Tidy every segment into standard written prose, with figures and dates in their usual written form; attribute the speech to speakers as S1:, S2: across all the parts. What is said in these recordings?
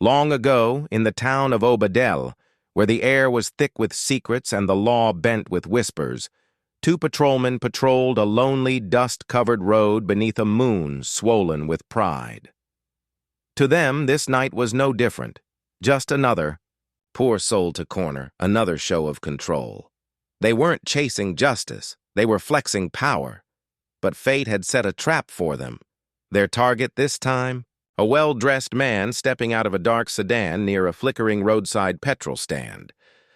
S1: Long ago, in the town of Obadele, where the air was thick with secrets and the law bent with whispers, two patrolmen patrolled a lonely, dust-covered road beneath a moon swollen with pride. To them, this night was no different, just another, poor soul to corner, another show of control. They weren't chasing justice, they were flexing power. But fate had set a trap for them. Their target this time? A well-dressed man stepping out of a dark sedan near a flickering roadside petrol stand.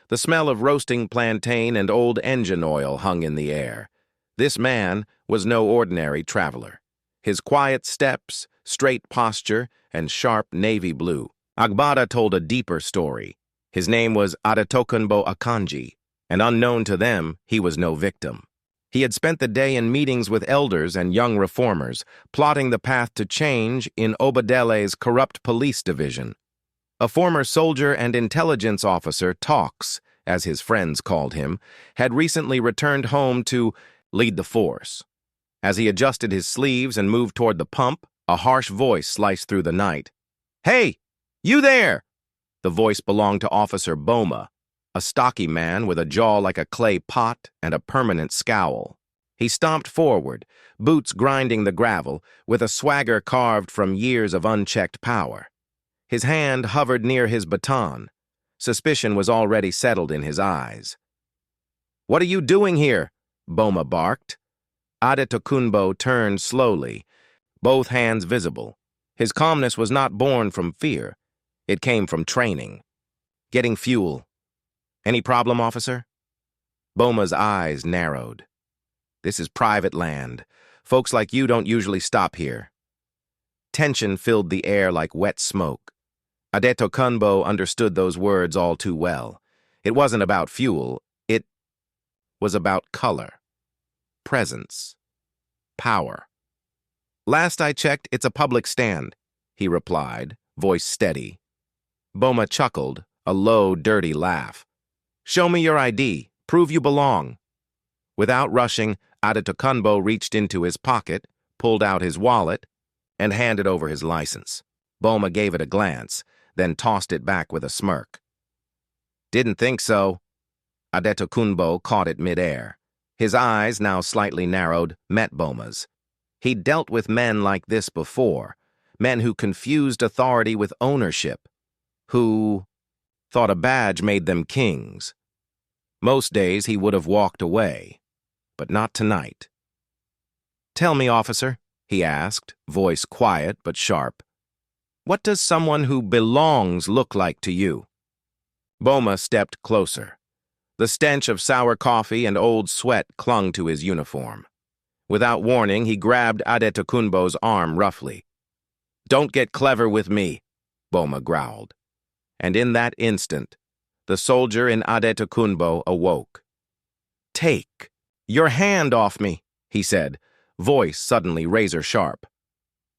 S1: The smell of roasting plantain and old engine oil hung in the air. This man was no ordinary traveler. His quiet steps, straight posture, and sharp navy blue. Agbada told a deeper story. His name was Adetokunbo Akanji, and unknown to them, he was no victim. He had spent the day in meetings with elders and young reformers, plotting the path to change in Obadele's corrupt police division. A former soldier and intelligence officer, Talks, as his friends called him, had recently returned home to lead the force. As he adjusted his sleeves and moved toward the pump, a harsh voice sliced through the night. "Hey, you there!" The voice belonged to Officer Boma, a stocky man with a jaw like a clay pot and a permanent scowl. He stomped forward, boots grinding the gravel, with a swagger carved from years of unchecked power. His hand hovered near his baton. Suspicion was already settled in his eyes. "What are you doing here?" Boma barked. Adetokunbo turned slowly, both hands visible. His calmness was not born from fear. It came from training. "Getting fuel." "Any problem, officer?" Boma's eyes narrowed. "This is private land. Folks like you don't usually stop here." Tension filled the air like wet smoke. Adetokunbo understood those words all too well. It wasn't about fuel. It was about color, presence, power. "Last I checked, it's a public stand," he replied, voice steady. Boma chuckled, a low, dirty laugh. "Show me your ID. Prove you belong." Without rushing, Adetokunbo reached into his pocket, pulled out his wallet, and handed over his license. Boma gave it a glance, then tossed it back with a smirk. "Didn't think so." Adetokunbo caught it midair. His eyes, now slightly narrowed, met Boma's. He'd dealt with men like this before, men who confused authority with ownership, who thought a badge made them kings. Most days he would have walked away, but not tonight. "Tell me, officer," he asked, voice quiet but sharp, "what does someone who belongs look like to you?" Boma stepped closer. The stench of sour coffee and old sweat clung to his uniform. Without warning, he grabbed Adetokunbo's arm roughly. "Don't get clever with me," Boma growled. And in that instant, the soldier in Adetokunbo awoke. "Take your hand off me," he said, voice suddenly razor-sharp.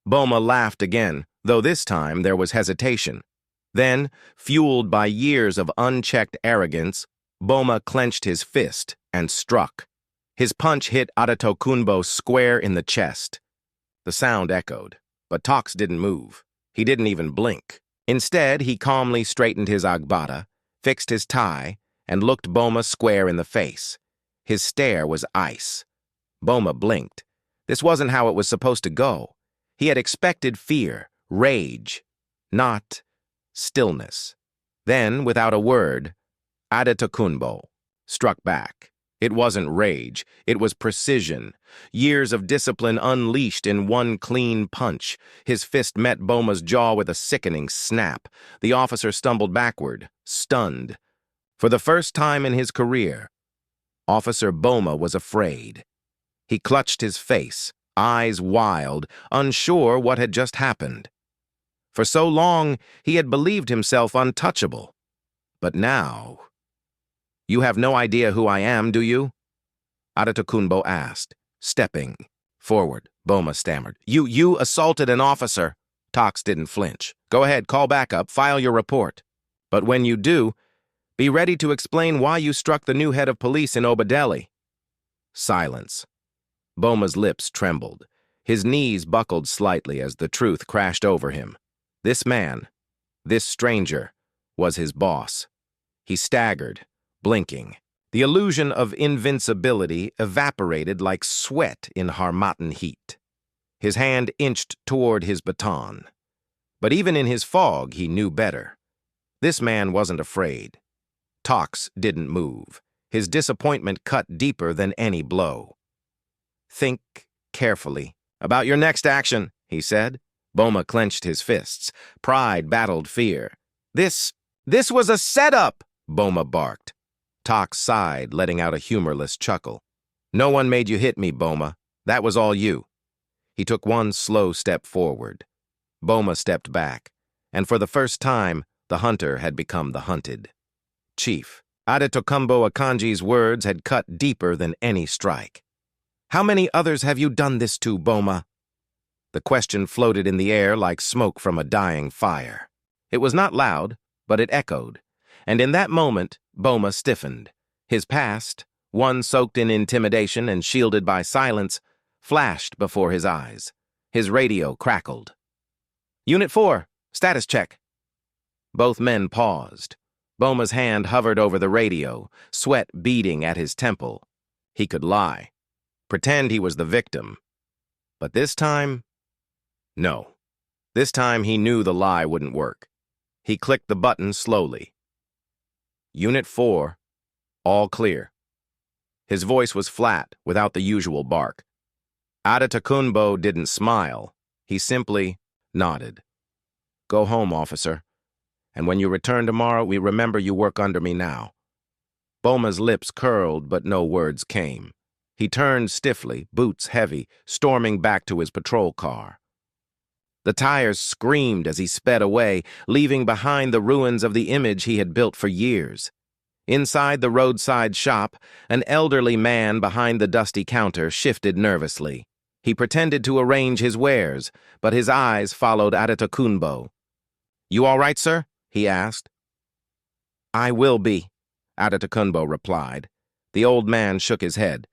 S1: Boma laughed again, though this time there was hesitation. Then, fueled by years of unchecked arrogance, Boma clenched his fist and struck. His punch hit Adetokunbo square in the chest. The sound echoed, but Tox didn't move. He didn't even blink. Instead, he calmly straightened his agbada, fixed his tie, and looked Boma square in the face. His stare was ice. Boma blinked. This wasn't how it was supposed to go. He had expected fear, rage, not stillness. Then, without a word, Adetokunbo struck back. It wasn't rage, it was precision. Years of discipline unleashed in one clean punch. His fist met Boma's jaw with a sickening snap. The officer stumbled backward, stunned. For the first time in his career, Officer Boma was afraid. He clutched his face, eyes wild, unsure what had just happened. For so long, he had believed himself untouchable. But now... "You have no idea who I am, do you?" Adetokunbo asked, stepping forward. Boma stammered. You assaulted an officer." Tox didn't flinch. "Go ahead, call backup, file your report. But when you do, be ready to explain why you struck the new head of police in Obadele." Silence. Boma's lips trembled. His knees buckled slightly as the truth crashed over him. This man, This stranger was his boss. He staggered, blinking. The illusion of invincibility evaporated like sweat in Harmattan heat. His hand inched toward his baton. But even in his fog, he knew better. This man wasn't afraid. Tox didn't move. His disappointment cut deeper than any blow. "Think carefully about your next action," he said. Boma clenched his fists. Pride battled fear. This was a setup," Boma barked. Tox sighed, letting out a humorless chuckle. "No one made you hit me, Boma. That was all you." He took one slow step forward. Boma stepped back, and for the first time, the hunter had become the hunted. Chief, Adetokunbo Akanji's words had cut deeper than any strike. "How many others have you done this to, Boma?" The question floated in the air like smoke from a dying fire. It was not loud, but it echoed, and in that moment, Boma stiffened. His past, one soaked in intimidation and shielded by silence, flashed before his eyes. His radio crackled. "Unit 4, status check." Both men paused. Boma's hand hovered over the radio, sweat beading at his temple. He could lie, pretend he was the victim. But this time, no. This time he knew the lie wouldn't work. He clicked the button slowly. "Unit 4, all clear." His voice was flat, without the usual bark. Adetokunbo didn't smile. He simply nodded. "Go home, officer. And when you return tomorrow, we remember you work under me now." Boma's lips curled, but no words came. He turned stiffly, boots heavy, storming back to his patrol car. The tires screamed as he sped away, leaving behind the ruins of the image he had built for years. Inside the roadside shop, an elderly man behind the dusty counter shifted nervously. He pretended to arrange his wares, but his eyes followed Adetokunbo. "You all right, sir?" he asked. "I will be," Adetokunbo replied. The old man shook his head.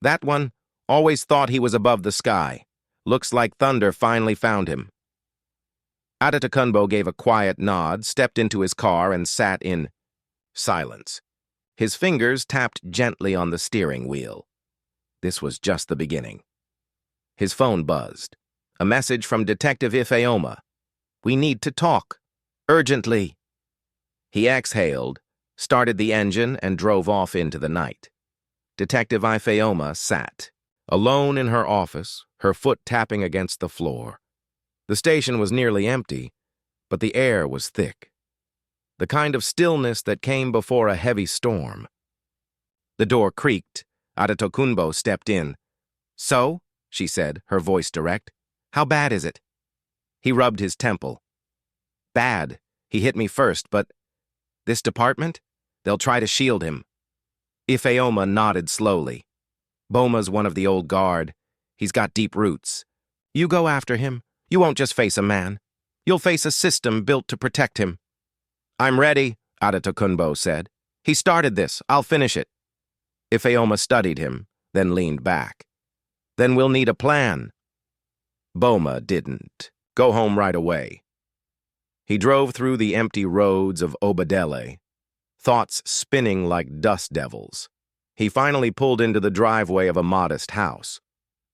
S1: "That one always thought he was above the sky. Looks like thunder finally found him." Adetokunbo gave a quiet nod, stepped into his car, and sat in silence. His fingers tapped gently on the steering wheel. This was just the beginning. His phone buzzed. A message from Detective Ifeoma. "We need to talk. Urgently." He exhaled, started the engine, and drove off into the night. Detective Ifeoma sat, alone in her office, her foot tapping against the floor. The station was nearly empty, but the air was thick. The kind of stillness that came before a heavy storm. The door creaked. Adetokunbo stepped in. "So?" she said, her voice direct. "How bad is it?" He rubbed his temple. "Bad. He hit me first, but this department? They'll try to shield him." Ifeoma nodded slowly. "Boma's one of the old guard. He's got deep roots. You go after him. You won't just face a man. You'll face a system built to protect him." "I'm ready," Adetokunbo said. "He started this. I'll finish it." Ifeoma studied him, then leaned back. "Then we'll need a plan." Boma didn't. "Go home right away." He drove through the empty roads of Obadele, thoughts spinning like dust devils. He finally pulled into the driveway of a modest house.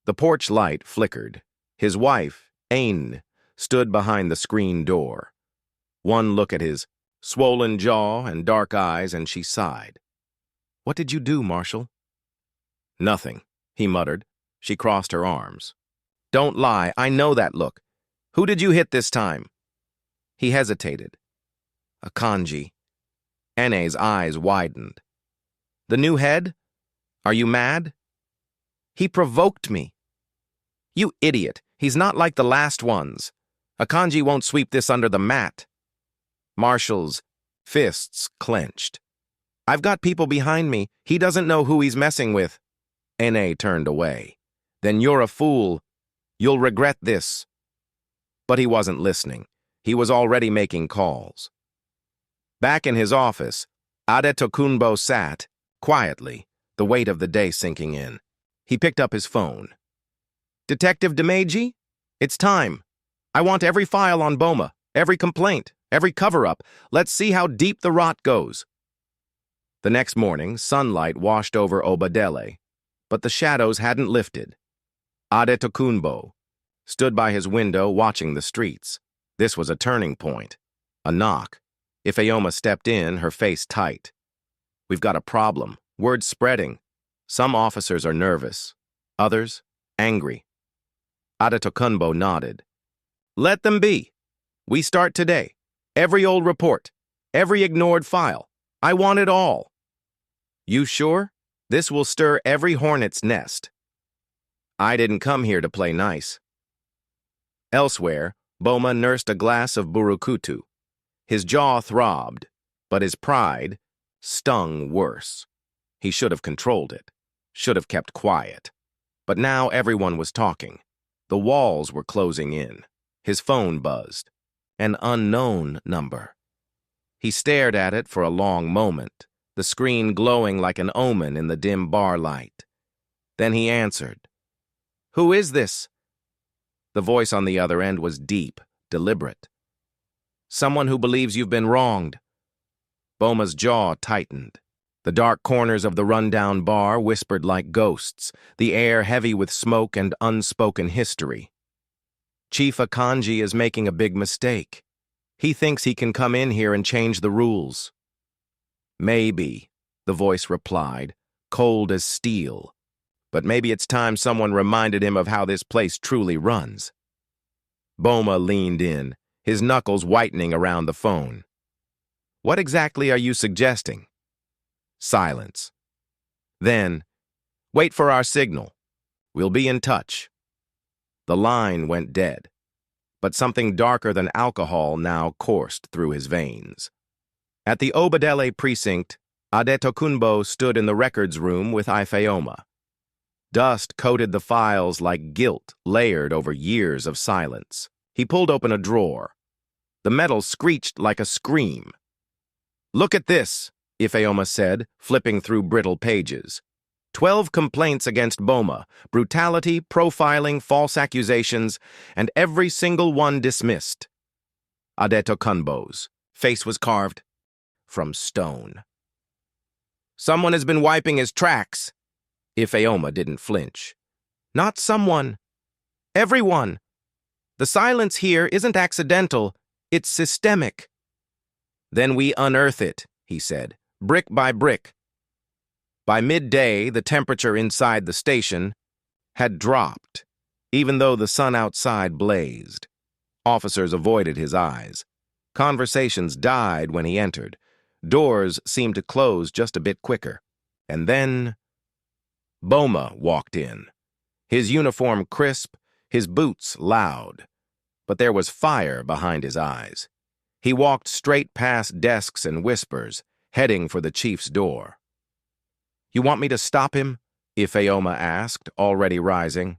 S1: The porch light flickered. His wife, Ain, stood behind the screen door. One look at his swollen jaw and dark eyes, and she sighed. "What did you do, Marshal?" "Nothing," he muttered. She crossed her arms. "Don't lie. I know that look. Who did you hit this time?" He hesitated. "Akanji." Ene's eyes widened. "The new head? Are you mad?" "He provoked me." "You idiot. He's not like the last ones. Akanji won't sweep this under the mat." Marshal's fists clenched. "I've got people behind me. He doesn't know who he's messing with." Ene turned away. "Then you're a fool. You'll regret this." But he wasn't listening. He was already making calls. Back in his office, Adetokunbo sat, quietly, the weight of the day sinking in. He picked up his phone. "Detective Demeji? It's time. I want every file on Boma, every complaint, Every cover-up. Let's see how deep the rot goes. The next morning, sunlight washed over Obadele, but the shadows hadn't lifted. Adetokunbo stood by his window watching the streets. This was a turning point. A knock. Ifeoma stepped in, her face tight. We've got a problem. Word spreading. Some officers are nervous. Others, angry. Adetokunbo nodded. Let them be. We start today. Every old report. Every ignored file. I want it all. You sure? This will stir every hornet's nest. I didn't come here to play nice. Elsewhere, Boma nursed a glass of burukutu. His jaw throbbed, but his pride stung worse. He should have controlled it, should have kept quiet. But now everyone was talking. The walls were closing in. His phone buzzed. An unknown number. He stared at it for a long moment, the screen glowing like an omen in the dim bar light. Then he answered. Who is this? The voice on the other end was deep, deliberate. Someone who believes you've been wronged. Boma's jaw tightened. The dark corners of the rundown bar whispered like ghosts, the air heavy with smoke and unspoken history. Chief Akanji is making a big mistake. He thinks he can come in here and change the rules. Maybe, the voice replied, cold as steel. But maybe it's time someone reminded him of how this place truly runs. Boma leaned in, his knuckles whitening around the phone. What exactly are you suggesting? Silence. Then, wait for our signal. We'll be in touch. The line went dead, but something darker than alcohol now coursed through his veins. At the Obadele precinct, Adetokunbo stood in the records room with Ifeoma. Dust coated the files like guilt layered over years of silence. He pulled open a drawer. The metal screeched like a scream. Look at this, Ifeoma said, flipping through brittle pages. 12 complaints against Boma, brutality, profiling, false accusations, and every single one dismissed. Adetokunbo's face was carved from stone. Someone has been wiping his tracks. Ifeoma didn't flinch. Not someone. Everyone. The silence here isn't accidental, it's systemic. Then we unearth it, he said, brick by brick. By midday, the temperature inside the station had dropped, even though the sun outside blazed. Officers avoided his eyes. Conversations died when he entered. Doors seemed to close just a bit quicker. And then Boma walked in, his uniform crisp, his boots loud. But there was fire behind his eyes. He walked straight past desks and whispers, heading for the chief's door. You want me to stop him? Ifeoma asked, already rising.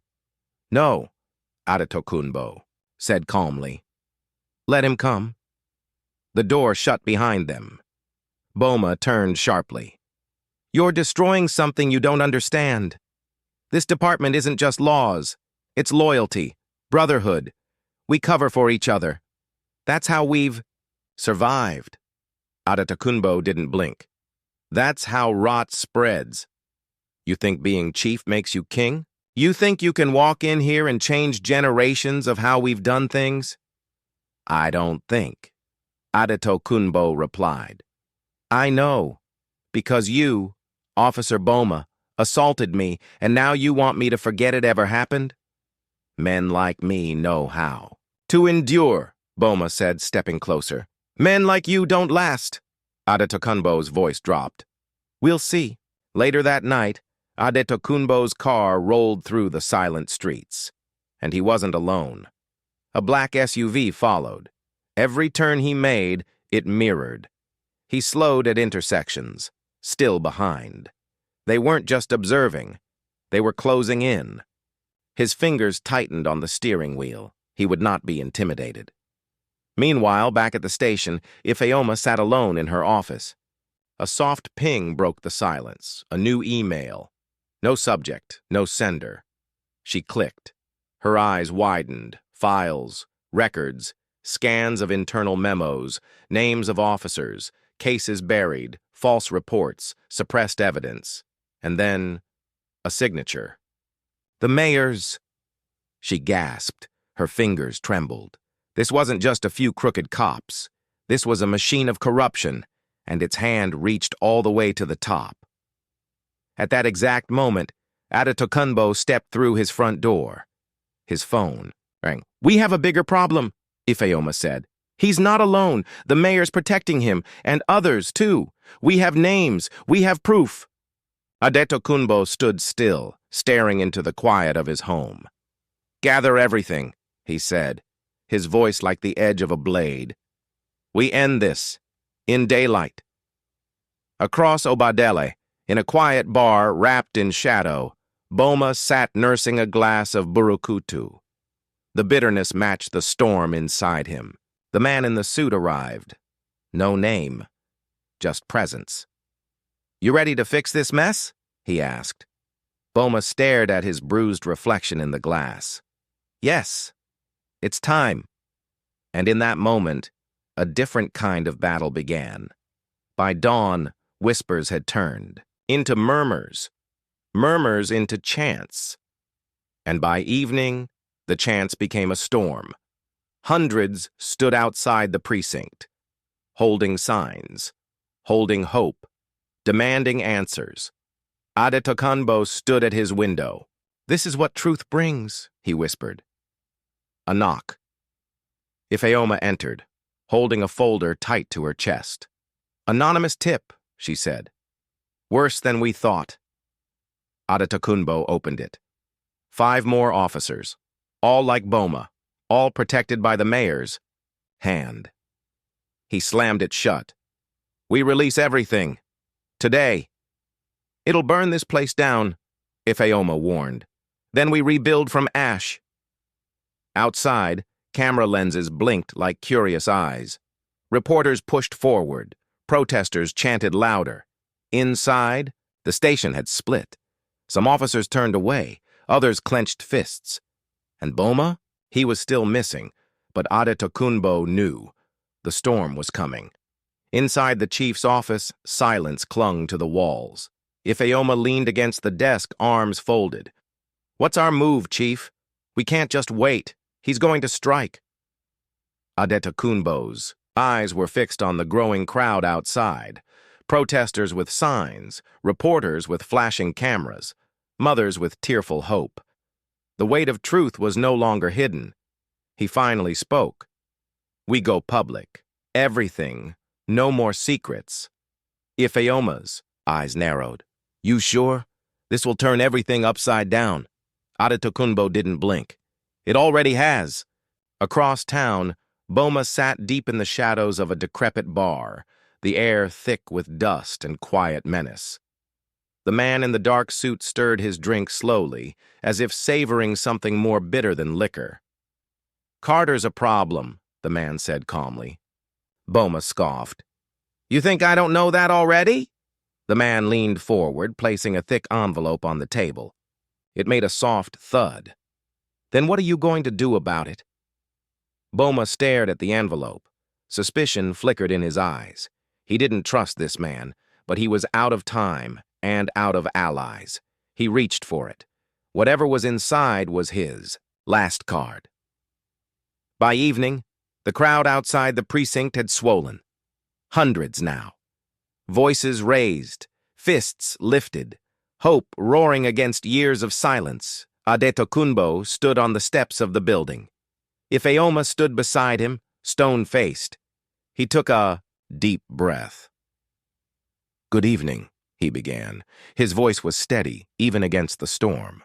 S1: No, Adetokunbo said calmly. Let him come. The door shut behind them. Boma turned sharply. You're destroying something you don't understand. This department isn't just laws. It's loyalty, brotherhood. We cover for each other. That's how we've survived. Adetokunbo didn't blink. That's how rot spreads. You think being chief makes you king? You think you can walk in here and change generations of how we've done things? I don't think, Adetokunbo replied. I know, because you, Officer Boma, assaulted me, and now you want me to forget it ever happened? Men like me know how. To endure, Boma said, stepping closer. Men like you don't last. Adetokunbo's voice dropped. We'll see. Later that night, Adetokunbo's car rolled through the silent streets. And he wasn't alone. A black SUV followed. Every turn he made, it mirrored. He slowed at intersections, still behind. They weren't just observing. They were closing in. His fingers tightened on the steering wheel. He would not be intimidated. Meanwhile, back at the station, Ifeoma sat alone in her office. A soft ping broke the silence, a new email. No subject, no sender. She clicked. Her eyes widened. Files, records, scans of internal memos, names of officers, cases buried, false reports, suppressed evidence, and then a signature. The mayor's... She gasped. Her fingers trembled. This wasn't just a few crooked cops. This was a machine of corruption, and its hand reached all the way to the top. At that exact moment, Adetokunbo stepped through his front door. His phone rang. "We have a bigger problem," Ifeoma said. "He's not alone. The mayor's protecting him, and others, too. We have names. We have proof." Adetokunbo stood still, staring into the quiet of his home. "Gather everything," he said, his voice like the edge of a blade. "We end this, in daylight." Across Obadele, in a quiet bar wrapped in shadow, Boma sat nursing a glass of burukutu. The bitterness matched the storm inside him. The man in the suit arrived. No name, just presence. "You ready to fix this mess?" he asked. Boma stared at his bruised reflection in the glass. "Yes, it's time." And in that moment, a different kind of battle began. By dawn, whispers had turned into murmurs, murmurs into chants. And by evening, the chants became a storm. Hundreds stood outside the precinct, holding signs, holding hope, demanding answers. Adetokunbo stood at his window. "This is what truth brings," he whispered. A knock. Ifeoma entered, holding a folder tight to her chest. "Anonymous tip," she said. "Worse than we thought." Adetokunbo opened it. 5 more officers, all like Boma, all protected by the mayor's hand. He slammed it shut. "We release everything. Today." "It'll burn this place down," Ifeoma warned. "Then we rebuild from ash." Outside, camera lenses blinked like curious eyes. Reporters pushed forward. Protesters chanted louder. Inside, the station had split. Some officers turned away. Others clenched fists. And Boma? He was still missing, but Adetokunbo knew. The storm was coming. Inside the chief's office, silence clung to the walls. Ifeoma leaned against the desk, arms folded. "What's our move, Chief? We can't just wait. He's going to strike." Adetokunbo's eyes were fixed on the growing crowd outside. Protesters with signs, reporters with flashing cameras, mothers with tearful hope. The weight of truth was no longer hidden. He finally spoke. "We go public. Everything. No more secrets." Ifeoma's eyes narrowed. "You sure? This will turn everything upside down." Adetokunbo didn't blink. "It already has." Across town, Boma sat deep in the shadows of a decrepit bar, the air thick with dust and quiet menace. The man in the dark suit stirred his drink slowly, as if savoring something more bitter than liquor. "Carter's a problem," the man said calmly. Boma scoffed. "You think I don't know that already?" The man leaned forward, placing a thick envelope on the table. It made a soft thud. "Then what are you going to do about it?" Boma stared at the envelope. Suspicion flickered in his eyes. He didn't trust this man, but he was out of time and out of allies. He reached for it. Whatever was inside was his last card. By evening, the crowd outside the precinct had swollen. Hundreds now. Voices raised, fists lifted, hope roaring against years of silence. Adetokunbo stood on the steps of the building. Ifeoma stood beside him, stone-faced. He took a deep breath. "Good evening," he began. His voice was steady, even against the storm.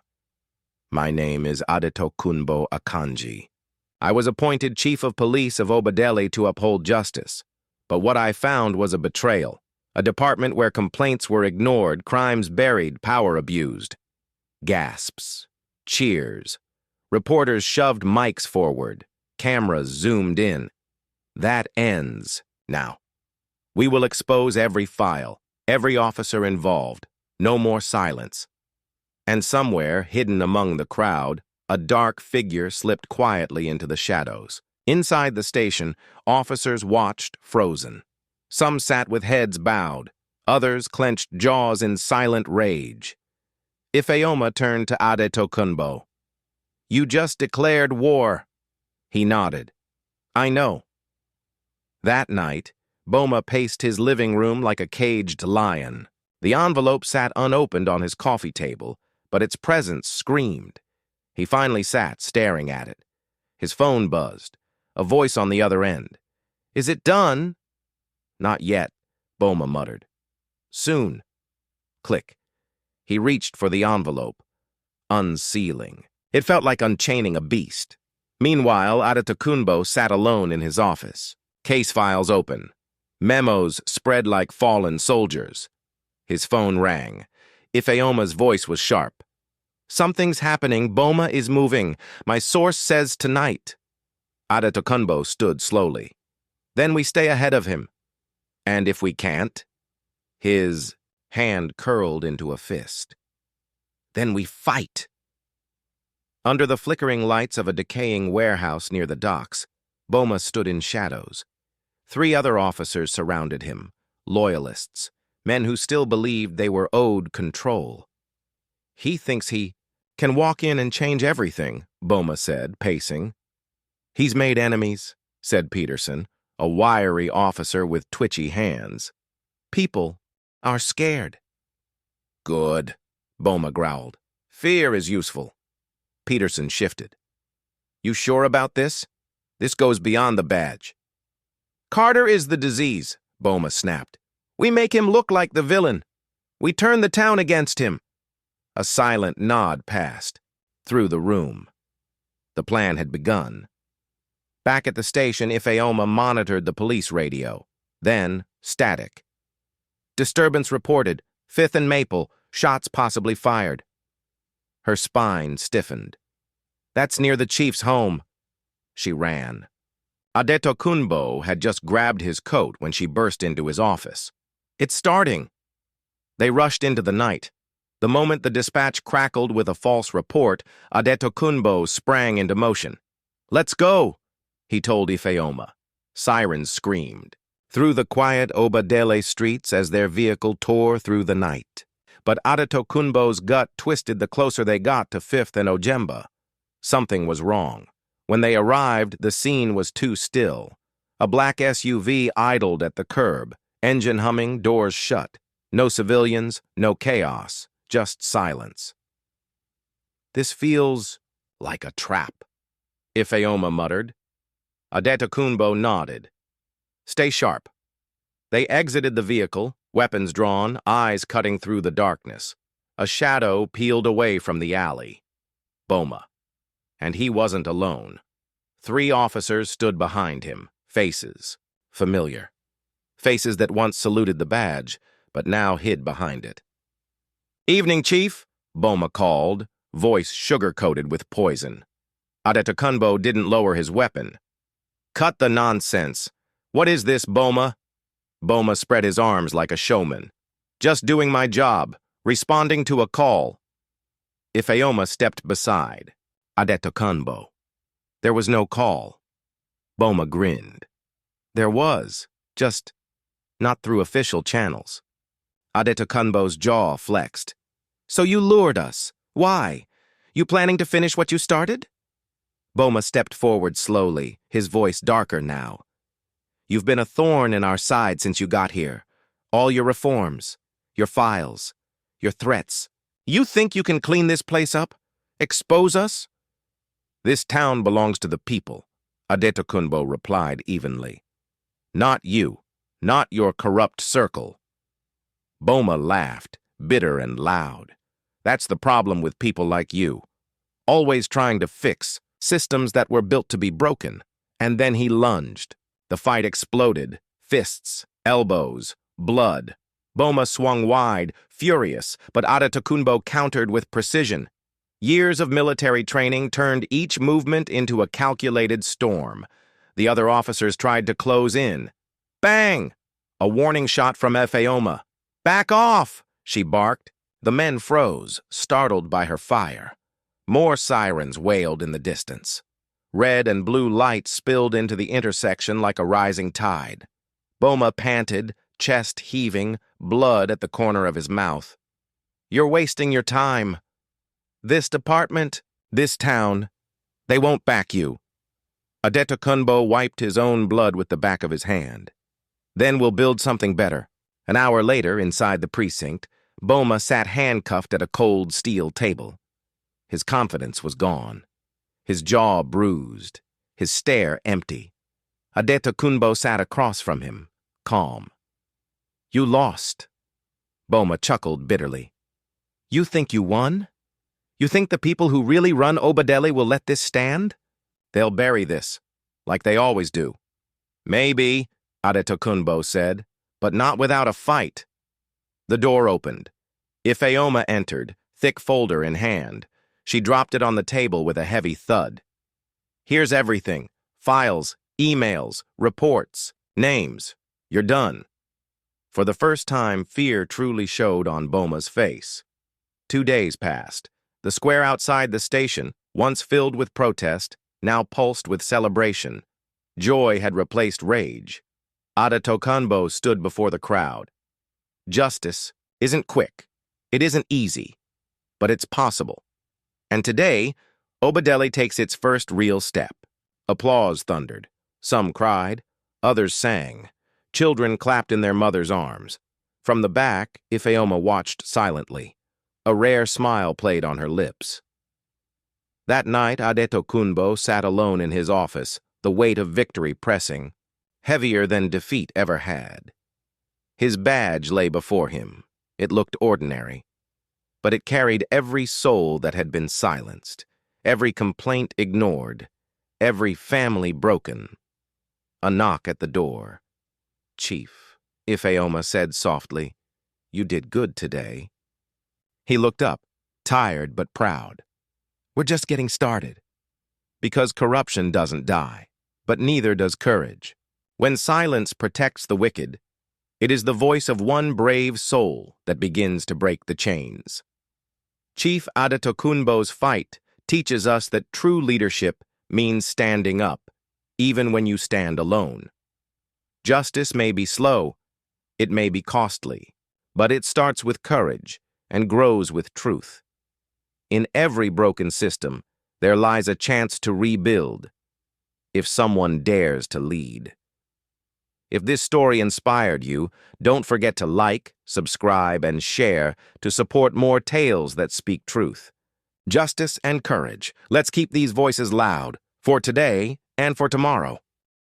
S1: "My name is Adetokunbo Akanji. I was appointed chief of police of Obadele to uphold justice. But what I found was a betrayal, a department where complaints were ignored, crimes buried, power abused." Gasps. Cheers. Reporters shoved mics forward. Cameras zoomed in. "That ends now. We will expose every file, every officer involved. No more silence." And somewhere, hidden among the crowd, a dark figure slipped quietly into the shadows. Inside the station, officers watched, frozen. Some sat with heads bowed. Others clenched jaws in silent rage. Ifeoma turned to Adetokunbo. "You just declared war." He nodded. "I know." That night, Boma paced his living room like a caged lion. The envelope sat unopened on his coffee table, but its presence screamed. He finally sat, staring at it. His phone buzzed. A voice on the other end. "Is it done?" "Not yet," Boma muttered. "Soon." Click. He reached for the envelope, unsealing. It felt like unchaining a beast. Meanwhile, Adetokunbo sat alone in his office. Case files open. Memos spread like fallen soldiers. His phone rang. Ifeoma's voice was sharp. "Something's happening. Boma is moving. My source says tonight." Adetokunbo stood slowly. "Then we stay ahead of him." "And if we can't?" His hand curled into a fist. "Then we fight." Under the flickering lights of a decaying warehouse near the docks, Boma stood in shadows. 3 other officers surrounded him, loyalists, men who still believed they were owed control. "He thinks he can walk in and change everything," Boma said, pacing. "He's made enemies," said Peterson, a wiry officer with twitchy hands. "People are scared." "Good," Boma growled. "Fear is useful." Peterson shifted. "You sure about this? This goes beyond the badge." "Carter is the disease," Boma snapped. "We make him look like the villain. We turn the town against him." A silent nod passed through the room. The plan had begun. Back at the station, Ifeoma monitored the police radio. Then, static. "Disturbance reported. 5th and Maple. Shots possibly fired." Her spine stiffened. "That's near the chief's home." She ran. Adetokunbo had just grabbed his coat when she burst into his office. "It's starting." They rushed into the night. The moment the dispatch crackled with a false report, Adetokunbo sprang into motion. "Let's go," he told Ifeoma. Sirens screamed through the quiet Obadele streets as their vehicle tore through the night. But Adetokunbo's gut twisted the closer they got to 5th and Ojemba. Something was wrong. When they arrived, the scene was too still. A black SUV idled at the curb, engine humming, doors shut. No civilians, no chaos, just silence. "This feels like a trap," Ifeoma muttered. Adetokunbo nodded. "Stay sharp." They exited the vehicle, weapons drawn, eyes cutting through the darkness. A shadow peeled away from the alley. Boma. And he wasn't alone. 3 officers stood behind him, faces familiar. Faces that once saluted the badge, but now hid behind it. "Evening, Chief," Boma called, voice sugar-coated with poison. Adetokunbo didn't lower his weapon. "Cut the nonsense. What is this, Boma?" Boma spread his arms like a showman. "Just doing my job, responding to a call." Ifeoma stepped beside Adetokunbo. There was no call. Boma grinned. There was, just not through official channels. Adetokunbo's jaw flexed. "So you lured us. Why? You planning to finish what you started?" Boma stepped forward slowly, his voice darker now. "You've been a thorn in our side since you got here. All your reforms, your files, your threats. You think you can clean this place up? Expose us?" "This town belongs to the people," Adetokunbo replied evenly. "Not you, not your corrupt circle." Boma laughed, bitter and loud. "That's the problem with people like you. Always trying to fix systems that were built to be broken." And then he lunged. The fight exploded. Fists, elbows, blood. Boma swung wide, furious, but Adetokunbo countered with precision. Years of military training turned each movement into a calculated storm. The other officers tried to close in. Bang! A warning shot from Ifeoma. "Back off!" she barked. The men froze, startled by her fire. More sirens wailed in the distance. Red and blue light spilled into the intersection like a rising tide. Boma panted, chest heaving, blood at the corner of his mouth. "You're wasting your time. This department, this town, they won't back you." Adetokunbo wiped his own blood with the back of his hand. "Then we'll build something better." An hour later, inside the precinct, Boma sat handcuffed at a cold steel table. His confidence was gone. His jaw bruised, his stare empty. Adetokunbo sat across from him, calm. "You lost." Boma chuckled bitterly. "You think you won? You think the people who really run Obadele will let this stand? They'll bury this, like they always do." "Maybe," Adetokunbo said, "but not without a fight." The door opened. Ifeoma entered, thick folder in hand. She dropped it on the table with a heavy thud. "Here's everything. Files, emails, reports, names. You're done." For the first time, fear truly showed on Boma's face. 2 days passed. The square outside the station, once filled with protest, now pulsed with celebration. Joy had replaced rage. Adetokunbo stood before the crowd. Justice isn't quick. It isn't easy. But it's possible. And today, Obadele takes its first real step. Applause thundered. Some cried. Others sang. Children clapped in their mothers' arms. From the back, Ifeoma watched silently. A rare smile played on her lips. That night, Adetokunbo sat alone in his office, the weight of victory pressing, heavier than defeat ever had. His badge lay before him. It looked ordinary, but it carried every soul that had been silenced, every complaint ignored, every family broken. A knock at the door. "Chief," Ifeoma said softly, "you did good today." He looked up, tired but proud. "We're just getting started." Because corruption doesn't die, but neither does courage. When silence protects the wicked, it is the voice of one brave soul that begins to break the chains. Chief Adetokunbo's fight teaches us that true leadership means standing up, even when you stand alone. Justice may be slow, it may be costly, but it starts with courage and grows with truth. In every broken system, there lies a chance to rebuild, if someone dares to lead. If this story inspired you, don't forget to like, subscribe, and share to support more tales that speak truth. Justice and courage. Let's keep these voices loud, for today and for tomorrow.